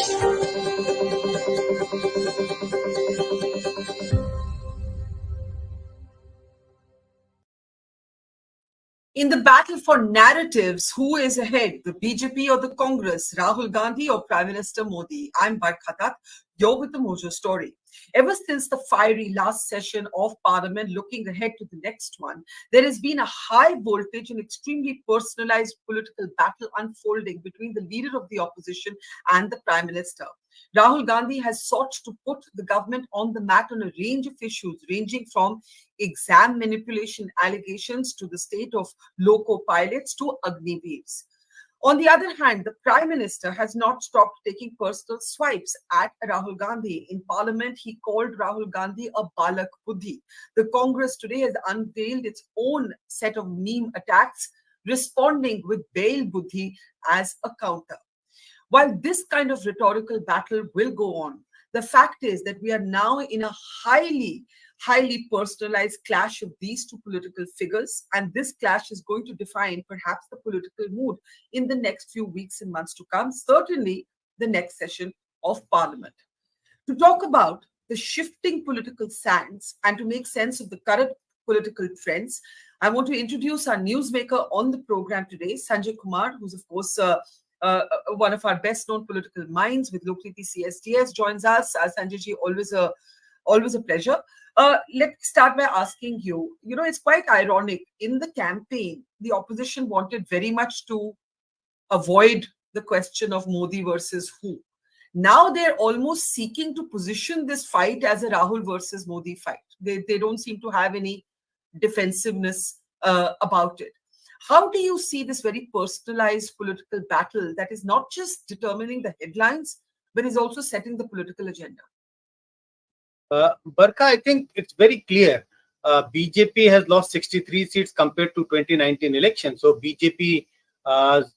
In the battle for narratives, who is ahead, the BJP or the Congress, Rahul Gandhi or Prime Minister Modi? I'm Barkha Dutt. You're with the Mojo Story. Ever since the fiery last session of Parliament, looking ahead to the next one, there has been a high voltage and extremely personalized political battle unfolding between the leader of the opposition and the Prime Minister. Rahul Gandhi has sought to put the government on the mat on a range of issues, ranging from exam manipulation allegations to the state of loco pilots to Agniveers. On the other hand, the Prime Minister has not stopped taking personal swipes at Rahul Gandhi. In Parliament, he called Rahul Gandhi a Balak Buddhi. The Congress today has unveiled its own set of meme attacks, responding with Bail Buddhi as a counter. While this kind of rhetorical battle will go on, the fact is that we are now in a highly personalized clash of these two political figures, and this clash is going to define perhaps the political mood in the next few weeks and months to come, certainly the next session of Parliament. To talk about the shifting political sands and to make sense of the current political trends, I want to introduce our newsmaker on the program today, Sanjay Kumar, who's of course one of our best-known political minds with Lokriti CSTS, joins us. Sanjayji, always a pleasure. Let me start by asking you, it's quite ironic. In the campaign, the opposition wanted very much to avoid the question of Modi versus who. Now they're almost seeking to position this fight as a Rahul versus Modi fight. They don't seem to have any defensiveness about it. How do you see this very personalized political battle that is not just determining the headlines, but is also setting the political agenda? Barkha, I think it's very clear. BJP has lost 63 seats compared to 2019 election. So BJP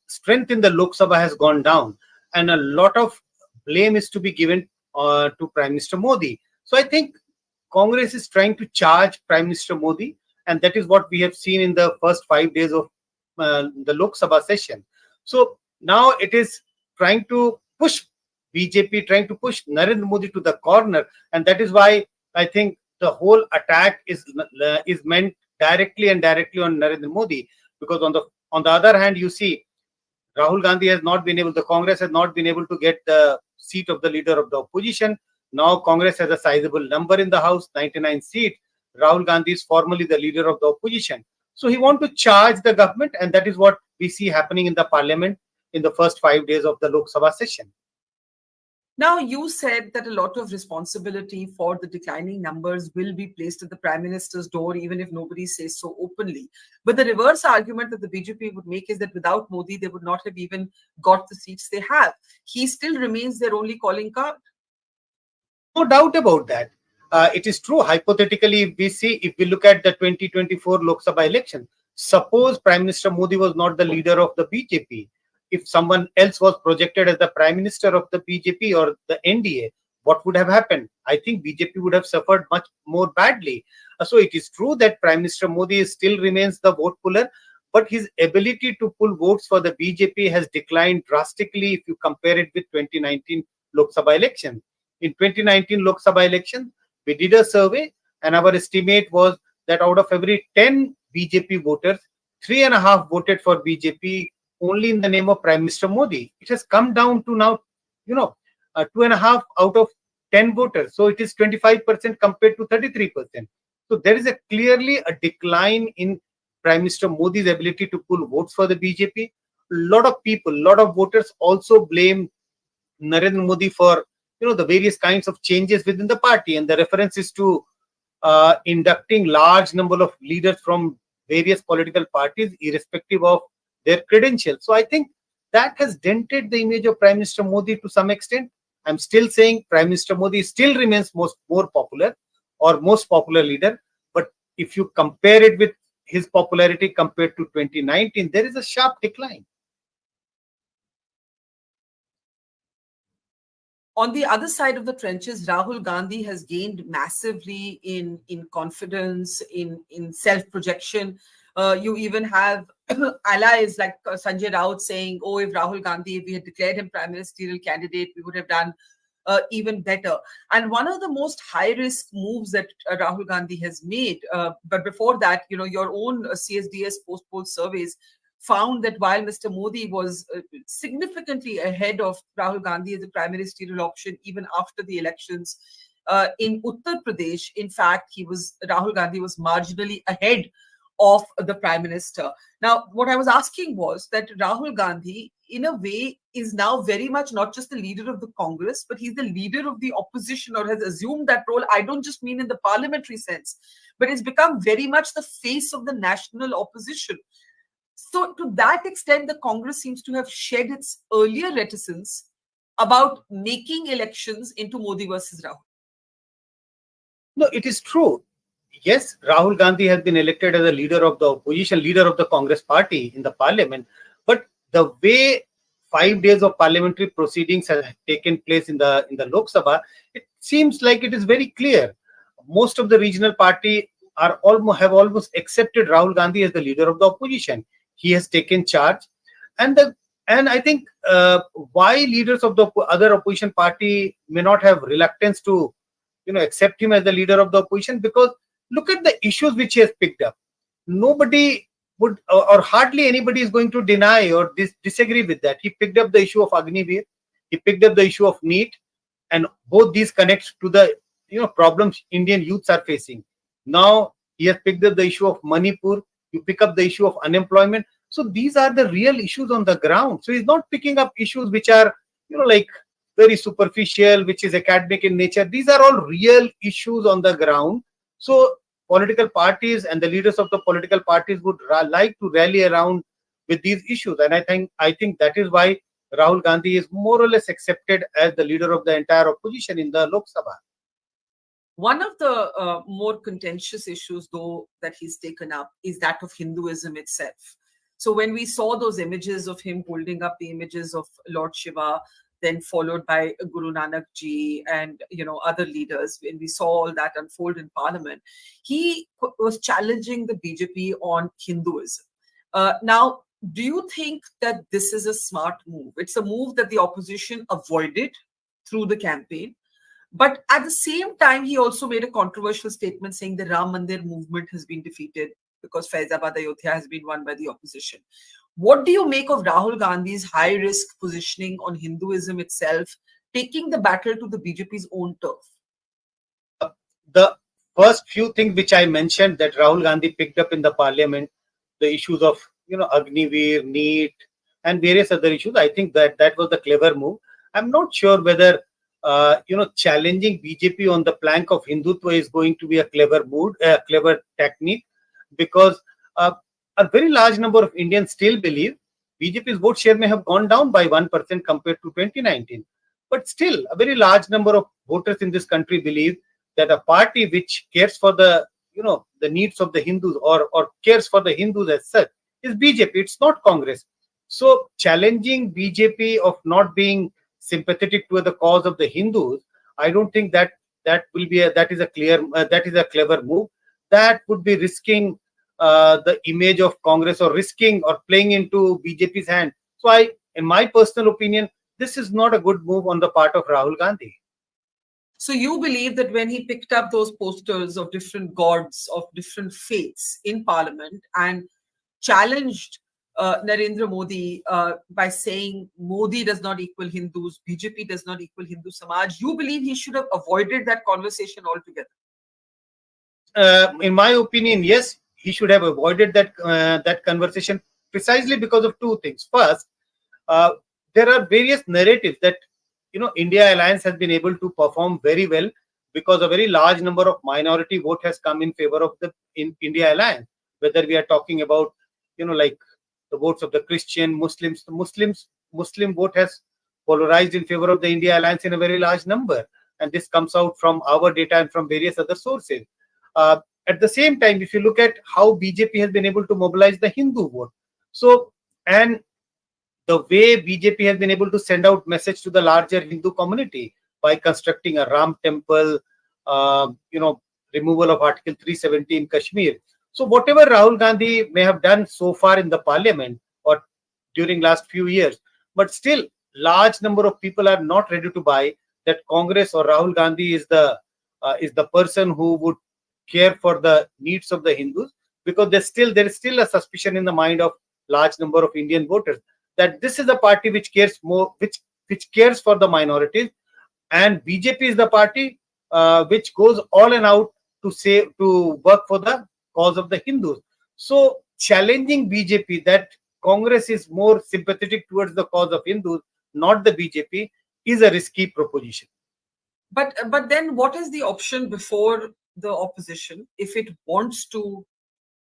strength in the Lok Sabha has gone down, and a lot of blame is to be given to Prime Minister Modi. So I think Congress is trying to charge Prime Minister Modi, and that is what we have seen in the first 5 days of the Lok Sabha session. So now it is trying to push BJP, trying to push Narendra Modi to the corner, and that is why I think the whole attack is meant directly on Narendra Modi. Because on the other hand, you see Rahul Gandhi has not been able, the Congress has not been able to get the seat of the leader of the opposition. Now Congress has a sizable number in the House, 99 seats. Rahul Gandhi is formally the leader of the opposition. So he wants to charge the government, and that is what we see happening in the Parliament in the first 5 days of the Lok Sabha session. Now, you said that a lot of responsibility for the declining numbers will be placed at the Prime Minister's door, even if nobody says so openly. But the reverse argument that the BJP would make is that without Modi, they would not have even got the seats they have. He still remains their only calling card. No doubt about that. It is true. Hypothetically, if we look at the 2024 Lok Sabha election, suppose Prime Minister Modi was not the leader of the BJP. If someone else was projected as the Prime Minister of the BJP or the NDA, what would have happened? I think BJP would have suffered much more badly. So it is true that Prime Minister Modi still remains the vote puller, but his ability to pull votes for the BJP has declined drastically if you compare it with 2019 Lok Sabha election. In 2019 Lok Sabha election, we did a survey, and our estimate was that out of every 10 BJP voters, 3.5 voted for BJP only in the name of Prime Minister Modi. It has come down to now, 2.5 out of 10 voters. So it is 25% compared to 33%. So there is clearly a decline in Prime Minister Modi's ability to pull votes for the BJP. A lot of people, a lot of voters also blame Narendra Modi for the various kinds of changes within the party, and the reference is to inducting large number of leaders from various political parties, irrespective of their credentials. So I think that has dented the image of Prime Minister Modi to some extent. I'm still saying Prime Minister Modi still remains more popular or most popular leader, but if you compare it with his popularity compared to 2019, there is a sharp decline. On the other side of the trenches, Rahul Gandhi has gained massively in confidence, in self-projection. You even have allies like Sanjay Raut saying, oh, if Rahul Gandhi, if we had declared him prime ministerial candidate, we would have done even better. And one of the most high risk moves that Rahul Gandhi has made, but before that, your own CSDS post poll surveys found that while Mr. Modi was significantly ahead of Rahul Gandhi as a prime ministerial option, even after the elections in Uttar Pradesh, in fact, Rahul Gandhi was marginally ahead of the prime minister. Now, what I was asking was that Rahul Gandhi, in a way, is now very much not just the leader of the Congress, but he's the leader of the opposition, or has assumed that role. I don't just mean in the parliamentary sense, but it's become very much the face of the national opposition. So, to that extent, the Congress seems to have shed its earlier reticence about making elections into Modi versus Rahul. No, it is true. Yes, Rahul Gandhi has been elected as a leader of the opposition, leader of the Congress party in the parliament. But the way 5 days of parliamentary proceedings have taken place in the Lok Sabha, it seems like it is very clear. Most of the regional party have almost accepted Rahul Gandhi as the leader of the opposition. He has taken charge, and I think why leaders of the other opposition party may not have reluctance to accept him as the leader of the opposition, because look at the issues which he has picked up. Nobody would, or hardly anybody is going to deny or disagree with that. He picked up the issue of Agniveer, he picked up the issue of NEET, and both these connect to the problems Indian youths are facing. Now he has picked up the issue of Manipur. You pick up the issue of unemployment. So these are the real issues on the ground. So he's not picking up issues which are like very superficial, which is academic in nature. These are all real issues on the ground. So political parties and the leaders of the political parties would like to rally around with these issues. And I think that is why Rahul Gandhi is more or less accepted as the leader of the entire opposition in the Lok Sabha. One of the more contentious issues, though, that he's taken up is that of Hinduism itself. So when we saw those images of him holding up the images of Lord Shiva, then followed by Guru Nanak Ji and other leaders, when we saw all that unfold in Parliament, he was challenging the BJP on Hinduism. Now, do you think that this is a smart move? It's a move that the opposition avoided through the campaign. But at the same time, he also made a controversial statement saying the Ram Mandir movement has been defeated because Faizabad Ayodhya has been won by the opposition. What do you make of Rahul Gandhi's high-risk positioning on Hinduism itself, taking the battle to the BJP's own turf? The first few things which I mentioned that Rahul Gandhi picked up in the parliament, the issues of Agniveer, NEET, and various other issues, I think that was the clever move. I'm not sure whether challenging BJP on the plank of Hindutva is going to be a clever move, a clever technique, because a very large number of Indians still believe BJP's vote share may have gone down by 1% compared to 2019. But still, a very large number of voters in this country believe that a party which cares for the needs of the Hindus or cares for the Hindus as such is BJP. It's not Congress. So challenging BJP of not being sympathetic to the cause of the Hindus, I don't think that is a clever move. That would be risking the image of Congress, or risking or playing into BJP's hand. So in my personal opinion, this is not a good move on the part of Rahul Gandhi. So you believe that when he picked up those posters of different gods, of different faiths in Parliament and challenged Narendra Modi by saying Modi does not equal Hindus, BJP does not equal Hindu Samaj, you believe he should have avoided that conversation altogether? In my opinion, yes, he should have avoided that conversation, precisely because of two things. First, there are various narratives that India Alliance has been able to perform very well because a very large number of minority vote has come in favor of the India Alliance. Whether we are talking about like the votes of the Christian, Muslims, the Muslim vote has polarized in favor of the India Alliance in a very large number, and this comes out from our data and from various other sources. At the same time, if you look at how BJP has been able to mobilize the Hindu vote, and the way BJP has been able to send out message to the larger Hindu community by constructing a Ram temple, removal of Article 370 in Kashmir. So whatever Rahul Gandhi may have done so far in the parliament or during last few years, but still large number of people are not ready to buy that Congress or Rahul Gandhi is the person who would care for the needs of the Hindus, because there is still a suspicion in the mind of large number of Indian voters that this is a party which cares more, which cares for the minorities, and BJP is the party which goes all and out to work for the cause of the Hindus. So challenging BJP that Congress is more sympathetic towards the cause of Hindus, not the BJP, is a risky proposition. But then what is the option before the opposition if it wants to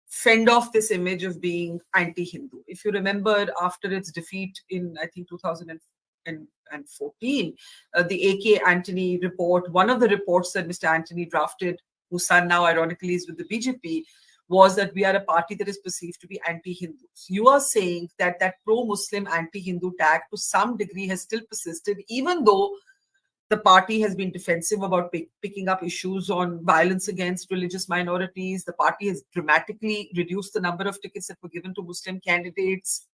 fend off this image of being anti-Hindu? If you remember, after its defeat in, I think, 2014, the AK Antony report, one of the reports that Mr. Antony drafted, whose son now ironically is with the BJP, was that we are a party that is perceived to be anti-Hindus. You are saying that that pro-Muslim, anti-Hindu tag to some degree has still persisted, even though the party has been defensive about picking up issues on violence against religious minorities. The party has dramatically reduced the number of tickets that were given to Muslim candidates.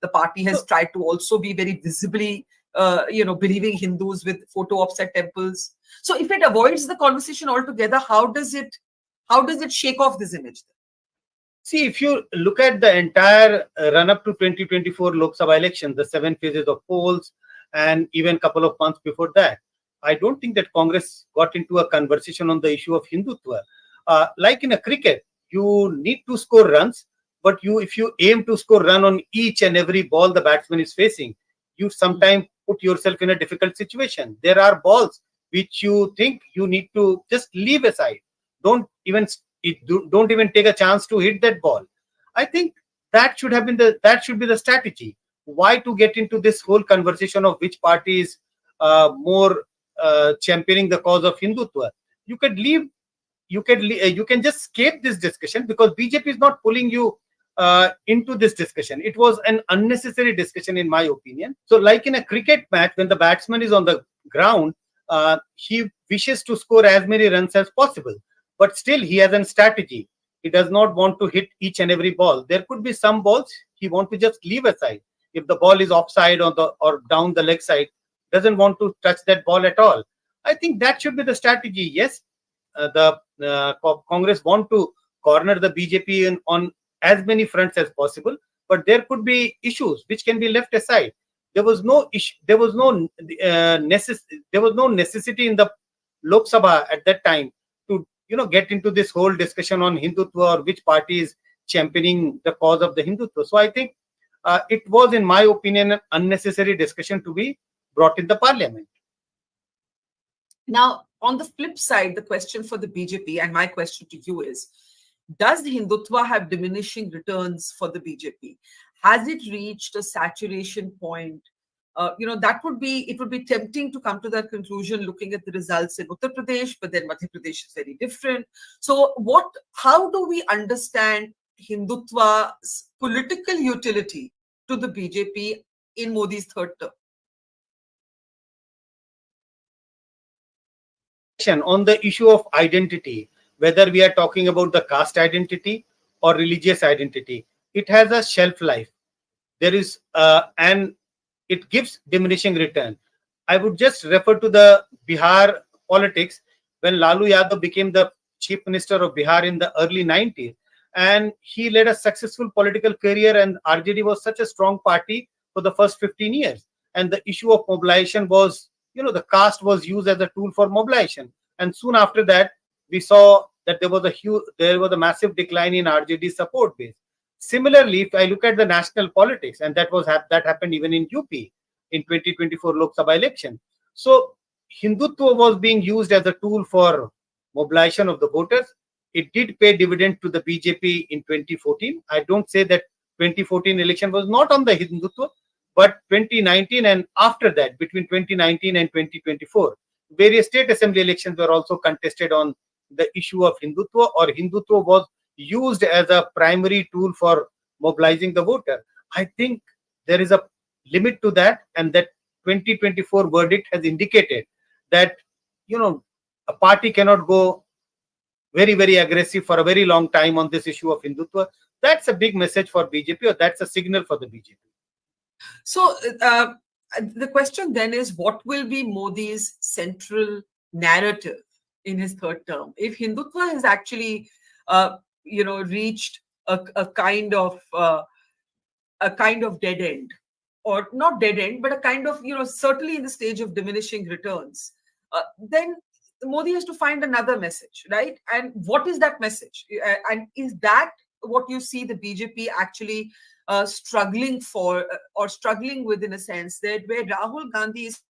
The party has tried to also be very visibly, believing Hindus with photo ops at temples. So if it avoids the conversation altogether, how does it shake off this image? See, if you look at the entire run-up to 2024 Lok Sabha election, the 7 phases of polls, and even a couple of months before that, I don't think that Congress got into a conversation on the issue of Hindutva. Like in a cricket, you need to score runs, but if you aim to score run on each and every ball the batsman is facing, you sometimes put yourself in a difficult situation. There are balls which you think you need to just leave aside. Don't even take a chance to hit that ball. I think that should be the strategy. Why to get into this whole conversation of which party is more championing the cause of Hindutva? You can just escape this discussion, because BJP is not pulling you into this discussion. It was an unnecessary discussion, in my opinion. So, like in a cricket match, when the batsman is on the ground, he wishes to score as many runs as possible, but still he has a strategy. He does not want to hit each and every ball. There could be some balls he wants to just leave aside. If the ball is offside or down the leg side, doesn't want to touch that ball at all. I think that should be the strategy. Yes, the Congress want to corner the BJP on as many fronts as possible, but there could be issues which can be left aside. There was no issue. There was no necessity in the Lok Sabha at that time to get into this whole discussion on Hindutva or which party is championing the cause of the Hindutva. So I think it was, in my opinion, an unnecessary discussion to be brought in the parliament. Now, on the flip side, the question for the BJP, and my question to you is, does the Hindutva have diminishing returns for the BJP? Has it reached a saturation point? It would be tempting to come to that conclusion looking at the results in Uttar Pradesh, but then Madhya Pradesh is very different. So how do we understand Hindutva's political utility to the BJP in Modi's third term? On the issue of identity, whether we are talking about the caste identity or religious identity, it has a shelf life. There is and it gives diminishing return. I would just refer to the Bihar politics when Lalu Yadav became the chief minister of Bihar in the early 90s, and he led a successful political career, and RJD was such a strong party for the first 15 years. And the issue of mobilization was, the caste was used as a tool for mobilization. And soon after that, we saw that there was a massive decline in RJD's support base. Similarly, if I look at the national politics, and that happened even in UP in 2024 Lok Sabha election. So Hindutva was being used as a tool for mobilization of the voters. It did pay dividend to the BJP in 2014. I don't say that 2014 election was not on the Hindutva, but 2019 and after that, between 2019 and 2024, various state assembly elections were also contested on the issue of Hindutva, or Hindutva was used as a primary tool for mobilizing the voter. I think there is a limit to that, and that 2024 verdict has indicated that a party cannot go very, very aggressive for a very long time on this issue of Hindutva. That's a big message for BJP, or that's a signal for the BJP. So the question then is, what will be Modi's central narrative in his third term? If Hindutva has actually, reached a kind of dead end, or not dead end, but a kind of, certainly in the stage of diminishing returns, then Modi has to find another message, right? And what is that message? And is that what you see the BJP actually struggling for, or struggling with, in a sense, that where Rahul Gandhi is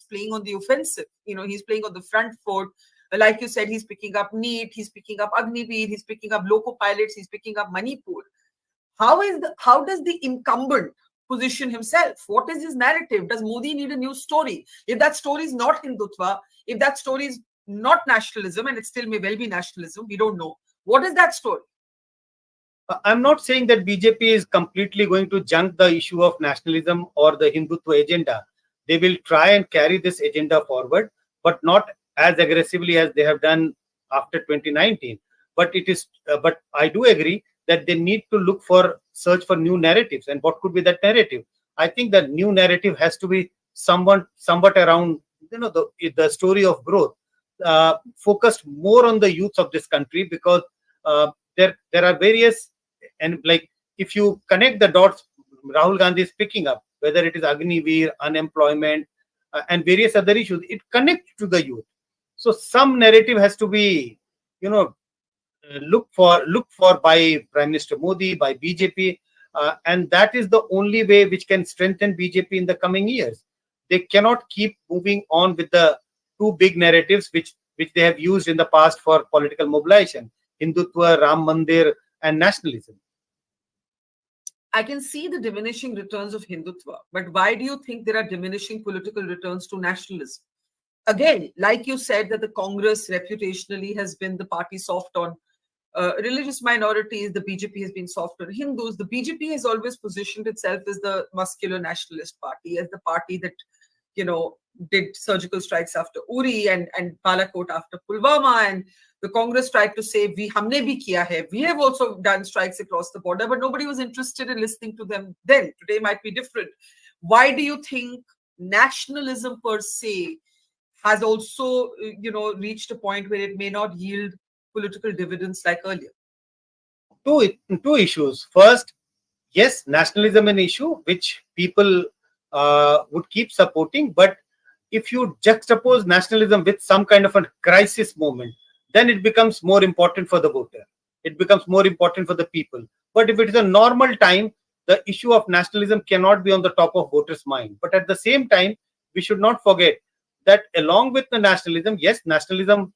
playing on the offensive, he's playing on the front foot. Like you said, he's picking up NEET, he's picking up Agniveer, he's picking up loco pilots, he's picking up Manipur. How does the incumbent position himself? What is his narrative? Does Modi need a new story? If that story is not Hindutva, if that story is not nationalism, and it still may well be nationalism, we don't know. What is that story? I'm not saying that BJP is completely going to junk the issue of nationalism or the Hindutva agenda. They will try and carry this agenda forward, but not as aggressively as they have done after 2019. But I do agree that they need to search for new narratives. And what could be that narrative? I think the new narrative has to be somewhat around, the story of growth, focused more on the youth of this country, because there are various, and like, if you connect the dots, Rahul Gandhi is picking up, whether it is Agniveer, unemployment, and various other issues, it connects to the youth. So some narrative has to be, look for by Prime Minister Modi, by BJP, and that is the only way which can strengthen BJP in the coming years. They cannot keep moving on with the two big narratives which they have used in the past for political mobilization: Hindutva, Ram Mandir, and nationalism. I can see the diminishing returns of Hindutva, but why do you think there are diminishing political returns to nationalism? Again, like you said, that the Congress reputationally has been the party soft on religious minorities, the BJP has been soft on Hindus. The BJP has always positioned itself as the muscular nationalist party, as the party that, did surgical strikes after Uri and Balakot after Pulwama. And the Congress tried to say, we humne bhi kiya hai. We have also done strikes across the border, but nobody was interested in listening to them then. Today might be different. Why do you think nationalism per se has also, reached a point where it may not yield political dividends like earlier? Two issues. First, yes, nationalism an issue which people would keep supporting, but if you juxtapose nationalism with some kind of a crisis moment, then it becomes more important for the voter. It becomes more important for the people. But if it is a normal time, the issue of nationalism cannot be on the top of voters' mind. But at the same time, we should not forget that along with the nationalism, yes, nationalism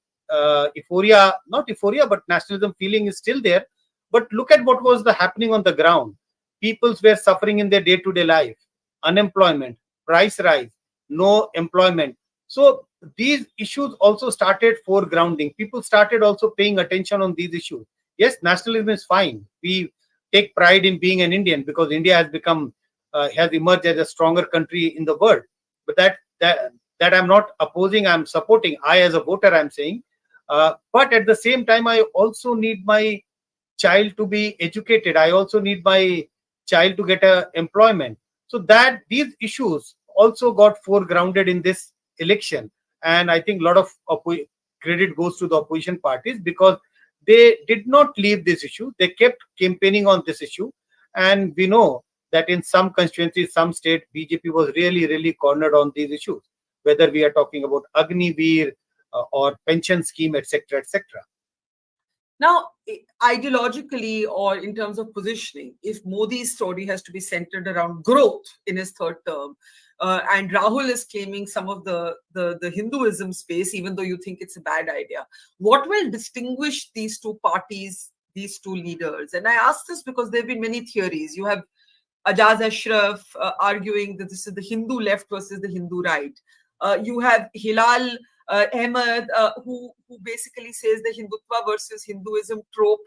euphoria, not euphoria, but nationalism feeling is still there. But look at what was happening on the ground. People were suffering in their day-to-day life. Unemployment, price rise, no employment. So these issues also started foregrounding. People started also paying attention on these issues. Yes, nationalism is fine. We take pride in being an Indian because India has emerged as a stronger country in the world. But that I'm not opposing. I'm supporting. I, as a voter, I'm saying. But at the same time, I also need my child to be educated. I also need my child to get employment. So that these issues also got foregrounded in this election. And I think a lot of credit goes to the opposition parties because they did not leave this issue. They kept campaigning on this issue. And we know that in some constituencies, some state, BJP was really, really cornered on these issues, whether we are talking about Agniveer or pension scheme, etc., etc. Now, ideologically or in terms of positioning, if Modi's story has to be centered around growth in his third term, and Rahul is claiming some of the Hinduism space, even though you think it's a bad idea, what will distinguish these two parties, these two leaders? And I ask this because there have been many theories. You have Ajaz Ashraf arguing that this is the Hindu left versus the Hindu right. You have Hilal Ahmed, who basically says the Hindutva versus Hinduism trope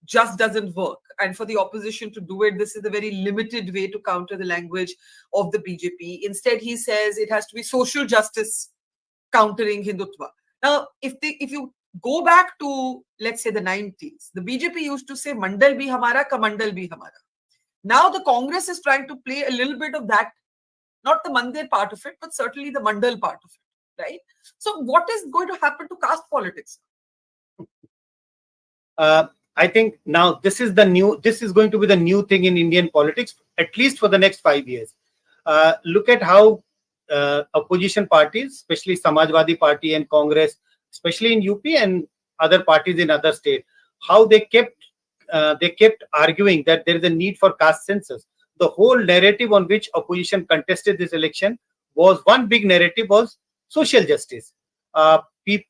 just doesn't work. And for the opposition to do it, this is a very limited way to counter the language of the BJP. Instead, he says it has to be social justice countering Hindutva. Now, if you Go back to, let's say, the 90s. The BJP used to say, Mandal bhi hamara, Kamandal bhi hamara. Now the Congress is trying to play a little bit of that, not the Mandir part of it, but certainly the Mandal part of it, right? So what is going to happen to caste politics? I think now this is going to be the new thing in Indian politics, at least for the next 5 years. Look at how opposition parties, especially Samajwadi Party and Congress, especially in UP and other parties in other states, how they kept arguing that there is a need for caste census. The whole narrative on which opposition contested this election was one big narrative was social justice. Peop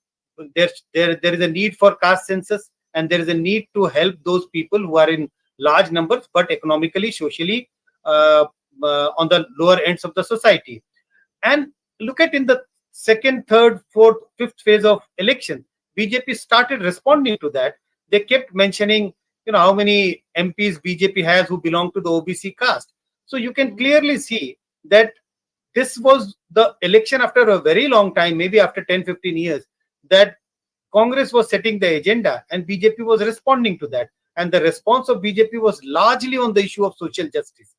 there is a need for caste census, and there is a need to help those people who are in large numbers but economically, socially on the lower ends of the society. And look at in the second, third, fourth, fifth phase of election, BJP started responding to that. They kept mentioning, how many MPs BJP has who belong to the OBC caste. So you can clearly see that this was the election after a very long time, maybe after 10, 15 years, that Congress was setting the agenda and BJP was responding to that. And the response of BJP was largely on the issue of social justice.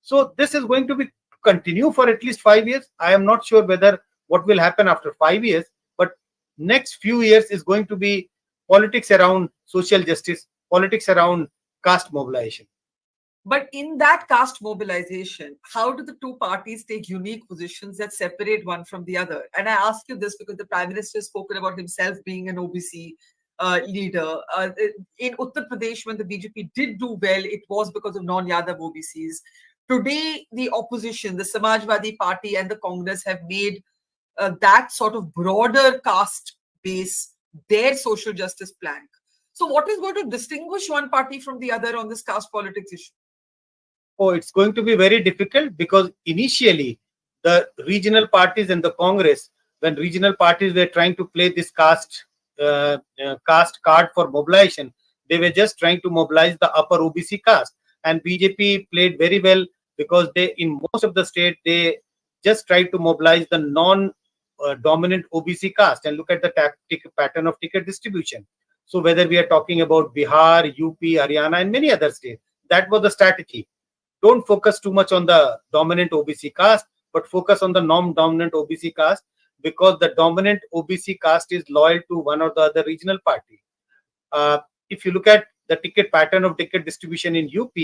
So this is going to be continue for at least 5 years. I am not sure whether what will happen after 5 years, but next few years is going to be politics around social justice, politics around caste mobilization. But in that caste mobilization, how do the two parties take unique positions that separate one from the other? And I ask you this because the Prime Minister has spoken about himself being an OBC leader. In Uttar Pradesh, when the BJP did do well, it was because of non-Yadav OBCs. Today, the opposition, the Samajwadi Party and the Congress have made that sort of broader caste base their social justice plank. So what is going to distinguish one party from the other on this caste politics issue? Oh, it's going to be very difficult because initially the regional parties and the Congress, when regional parties were trying to play this caste card for mobilization, they were just trying to mobilize the upper OBC caste. And BJP played very well because they, in most of the state, they just tried to mobilize the non-dominant OBC caste and look at the pattern of ticket distribution. So whether we are talking about Bihar, UP, Haryana, and many other states, that was the strategy. Don't focus too much on the dominant OBC caste, but focus on the non-dominant OBC caste, because the dominant OBC caste is loyal to one or the other regional party. If you look at the ticket pattern of ticket distribution in UP,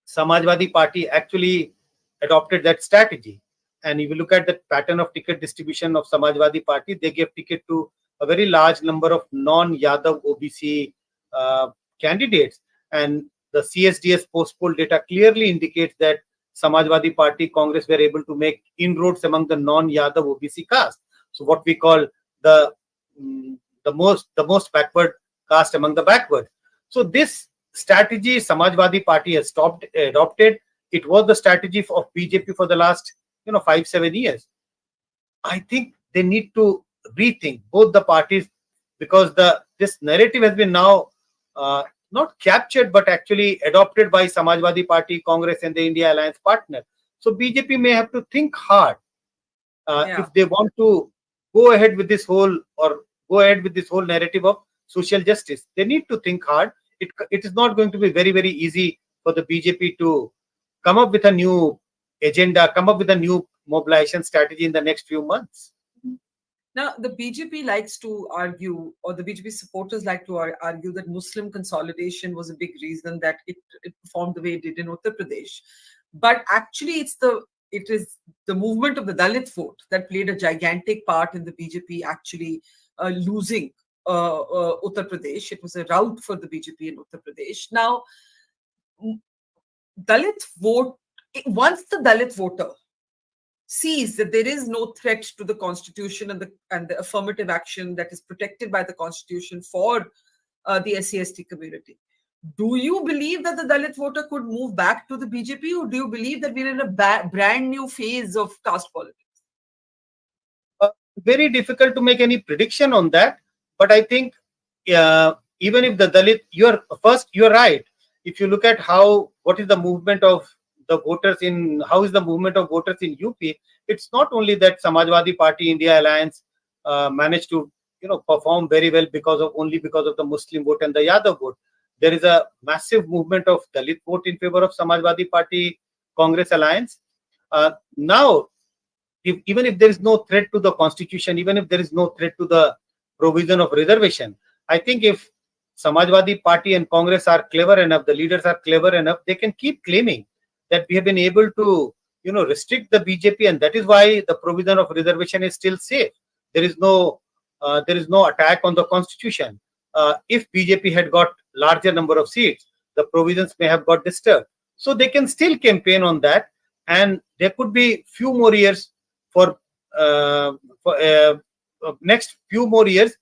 Samajwadi Party actually adopted that strategy. And if you look at the pattern of ticket distribution of Samajwadi Party, they gave ticket to a very large number of non-Yadav OBC candidates. And the CSDS post-poll data clearly indicates that Samajwadi Party, Congress were able to make inroads among the non-Yadav OBC caste. So what we call the most backward caste among the backward. So this strategy Samajwadi Party has adopted. It was the strategy of BJP for the last 5-7 years. I think they need to rethink both the parties, because this narrative has been now not captured but actually adopted by Samajwadi Party, Congress, and the India Alliance partner. So BJP may have to think hard if they want to go ahead with this whole narrative of social justice. They need to think hard. It is not going to be very, very easy for the BJP to come up with a new agenda, come up with a new mobilization strategy in the next few months. Now, the BJP likes to argue, or the BJP supporters like to argue, that Muslim consolidation was a big reason that it performed the way it did in Uttar Pradesh. But actually, it is the movement of the Dalit vote that played a gigantic part in the BJP actually losing Uttar Pradesh. It was a rout for the BJP in Uttar Pradesh. Now, Dalit vote, once the Dalit voter sees that there is no threat to the constitution and the affirmative action that is protected by the constitution for the SC/ST community, do you believe that the Dalit voter could move back to the BJP, or do you believe that we're in a brand new phase of caste politics? Very difficult to make any prediction on that, but I think even if the Dalit, you're right. If you look at what is the movement of the voters in UP, it's not only that Samajwadi Party, India Alliance managed to perform very well only because of the Muslim vote and the Yadav vote. There is a massive movement of Dalit vote in favor of Samajwadi Party Congress alliance. Now, even if there is no threat to the constitution, even if there is no threat to the provision of reservation, I think if Samajwadi Party and Congress are clever enough, the leaders are clever enough, they can keep claiming that we have been able to, restrict the BJP, and that is why the provision of reservation is still safe. There is no attack on the constitution. If BJP had got larger number of seats, the provisions may have got disturbed. So they can still campaign on that, and there could be few more years for next few more years.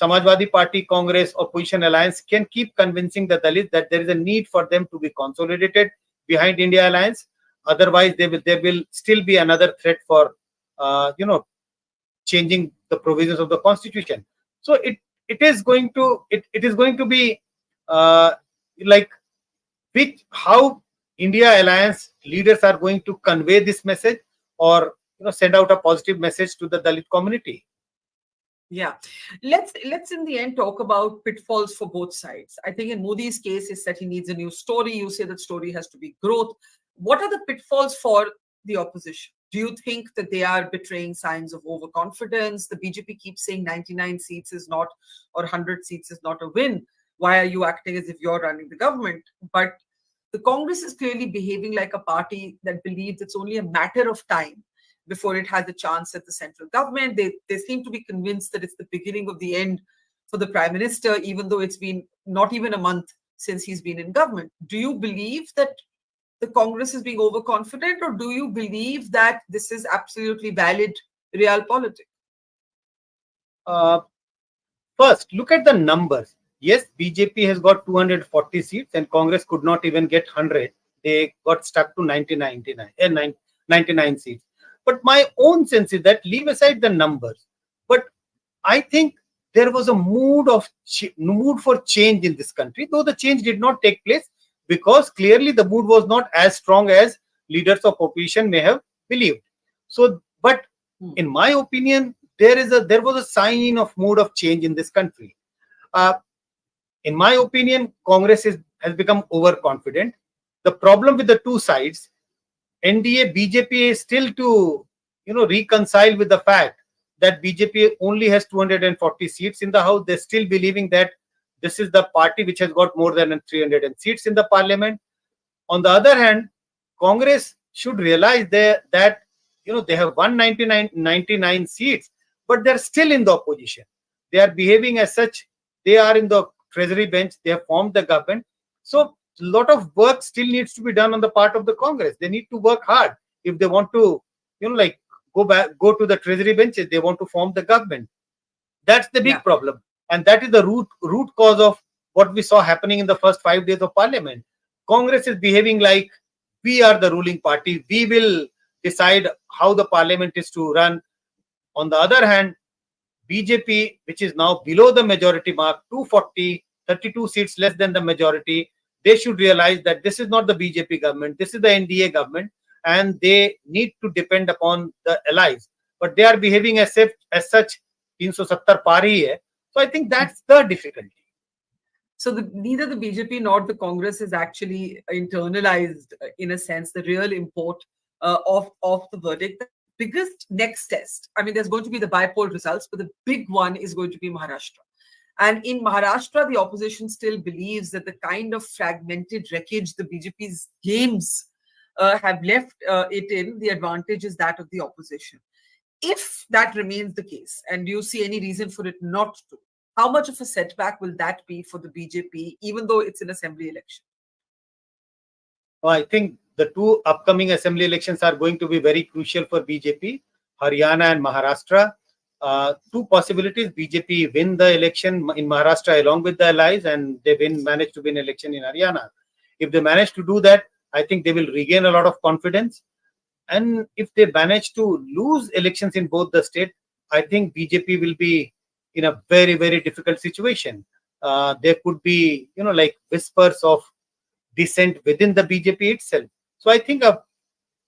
Samajwadi Party, Congress, opposition alliance can keep convincing the Dalits that there is a need for them to be consolidated behind India alliance. Otherwise, there will still be another threat for changing the provisions of the constitution. So it is going to be like how India alliance leaders are going to convey this message, or send out a positive message to the Dalit community. Yeah, let's in the end talk about pitfalls for both sides. I think in Modi's case is that he needs a new story. You say that story has to be growth. What are the pitfalls for the opposition? Do you think that they are betraying signs of overconfidence? The BJP keeps saying 99 seats is not, or 100 seats is not a win. Why are you acting as if you're running the government? But the Congress is clearly behaving like a party that believes it's only a matter of time before it has a chance at the central government. They seem to be convinced that it's the beginning of the end for the Prime Minister, even though it's been not even a month since he's been in government. Do you believe that the Congress is being overconfident, or do you believe that this is absolutely valid realpolitik? First, look at the numbers. Yes, BJP has got 240 seats and Congress could not even get 100. They got stuck to 99 seats. But my own sense is that, leave aside the numbers, but I think there was a mood for change in this country, though the change did not take place because clearly the mood was not as strong as leaders of opposition may have believed. So, but in my opinion, there was a sign of mood of change in this country. In my opinion, Congress has become overconfident. The problem with the two sides, NDA, BJP, is still to reconcile with the fact that BJP only has 240 seats in the House. They're still believing that this is the party which has got more than 300 seats in the parliament. On the other hand, Congress should realize that they have 199 seats, but they're still in the opposition. They are behaving as such. They are in the treasury bench. They have formed the government. So a lot of work still needs to be done on the part of the Congress. They need to work hard if they want to, go to the treasury benches. They want to form the government. That's the big problem, and that is the root cause of what we saw happening in the first 5 days of parliament. Congress is behaving like we are the ruling party. We will decide how the parliament is to run. On the other hand, BJP, which is now below the majority mark, 240, 32 seats less than the majority, they should realize that this is not the BJP government. This is the NDA government, and they need to depend upon the allies. But they are behaving as such 370 par hi hai. So I think that's the difficulty. So neither the BJP nor the Congress is actually internalized, in a sense, the real import of the verdict. The biggest next test, I mean, there's going to be the bi-poll results, but the big one is going to be Maharashtra. And in Maharashtra, the opposition still believes that the kind of fragmented wreckage the BJP's games have left it in, the advantage is that of the opposition. If that remains the case, and do you see any reason for it not to, how much of a setback will that be for the BJP, even though it's an assembly election? Well, I think the two upcoming assembly elections are going to be very crucial for BJP, Haryana and Maharashtra. Two possibilities: BJP win the election in Maharashtra along with the allies, and they manage to win election in Haryana. If they manage to do that, I think they will regain a lot of confidence. And if they manage to lose elections in both the states, I think BJP will be in a very, very difficult situation. There could be, whispers of dissent within the BJP itself. So I think a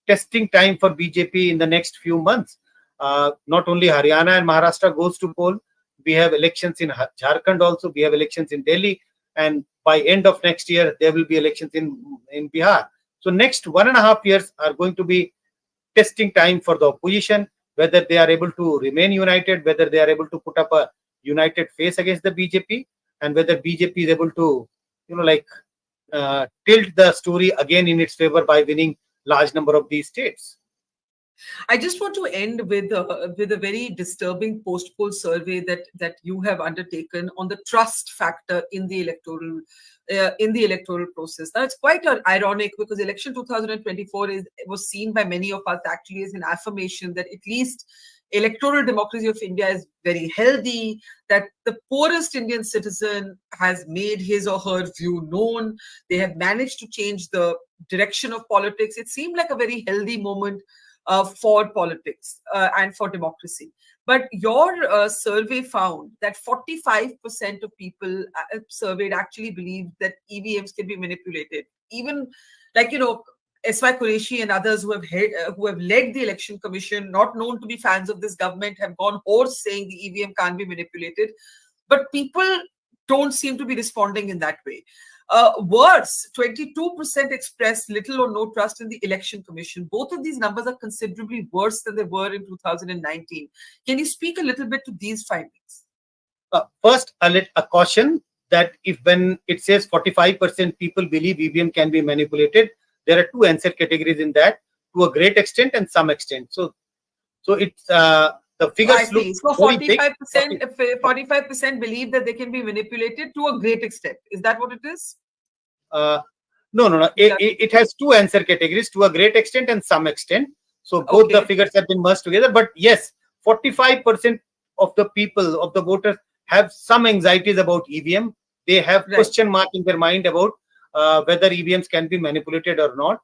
testing time for BJP in the next few months. Not only Haryana and Maharashtra goes to poll, We have elections in Jharkhand also. We have elections in Delhi. And by end of next year, there will be elections in Bihar. So next 1.5 years are going to be testing time for the opposition, whether they are able to remain united, whether they are able to put up a united face against the BJP, and whether BJP is able to, tilt the story again in its favor by winning large number of these states. I just want to end with a very disturbing post-poll survey that you have undertaken on the trust factor in the electoral process. Now, it's quite ironic because election 2024 was seen by many of us actually as an affirmation that at least electoral democracy of India is very healthy, that the poorest Indian citizen has made his or her view known. They have managed to change the direction of politics. It seemed like a very healthy moment for politics and for democracy. But your survey found that 45% of people surveyed actually believe that EVMs can be manipulated. Even S.Y. Qureshi and others who have led the election commission, not known to be fans of this government, have gone hoarse saying the EVM can't be manipulated. But people don't seem to be responding in that way. Worse, 22% expressed little or no trust in the election commission. Both of these numbers are considerably worse than they were in 2019. Can you speak a little bit to these findings? First, a caution that when it says 45% people believe EVM can be manipulated, there are two answer categories in that, to a great extent and some extent. So it's the figures look so 45%. 45% believe that they can be manipulated to a great extent. Is that what it is? No. It has two answer categories, to a great extent and some extent. So both the figures have been merged together. But yes, 45% of the people, of the voters, have some anxieties about EVM. They have question mark in their mind about whether EVMs can be manipulated or not.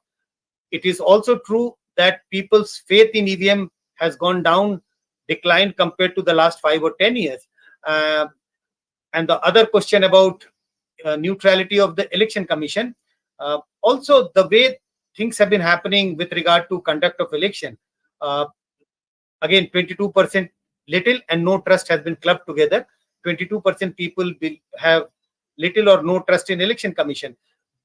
It is also true that people's faith in EVM has gone down, declined compared to the last 5 or 10 years. And the other question about neutrality of the election commission, also the way things have been happening with regard to conduct of election, again 22% little and no trust has been clubbed together. 22% people have little or no trust in election commission.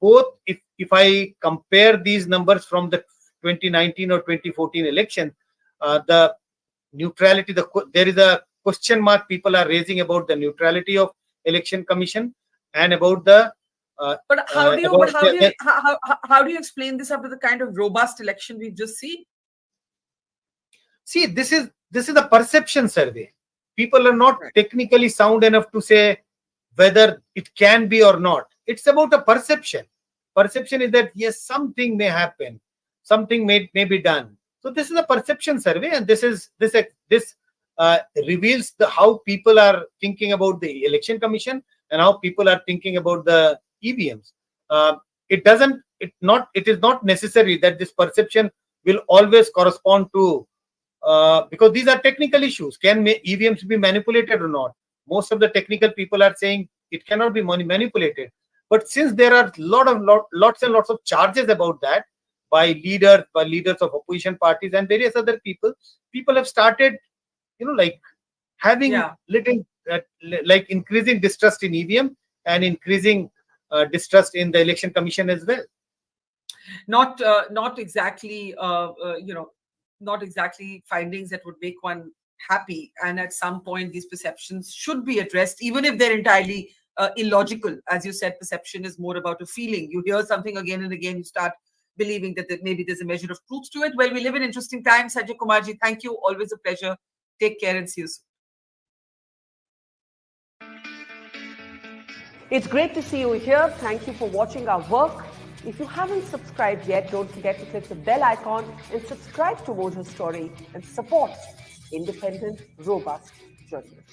Both, if I compare these numbers from the 2019 or 2014 election, the neutrality, there is a question mark people are raising about the neutrality of election commission and about the but how do you explain this after the kind of robust election we've just seen? See, this is a perception survey. People are not technically sound enough to say whether it can be or not. It's about a perception. Perception is that yes, something may happen, something may be done. So this is a perception survey, and this reveals how people are thinking about the election commission and how people are thinking about the EVMs. It is not necessary that this perception will always correspond to, because these are technical issues. Can EVMs be manipulated or not? Most of the technical people are saying it cannot be manipulated. But since there are lots and lots of charges about that by leaders of opposition parties and various other people have started, having little, increasing distrust in EVM and increasing distrust in the election commission as well. Not exactly, not exactly findings that would make one happy. And at some point, these perceptions should be addressed, even if they're entirely illogical. As you said, perception is more about a feeling. You hear something again and again, you start believing that maybe there's a measure of truth to it. Well, we live in interesting times. Sanjay Kumarji, thank you. Always a pleasure. Take care and see you soon. It's great to see you here. Thank you for watching our work. If you haven't subscribed yet, don't forget to click the bell icon and subscribe to Mojo Story and support independent, robust journalism.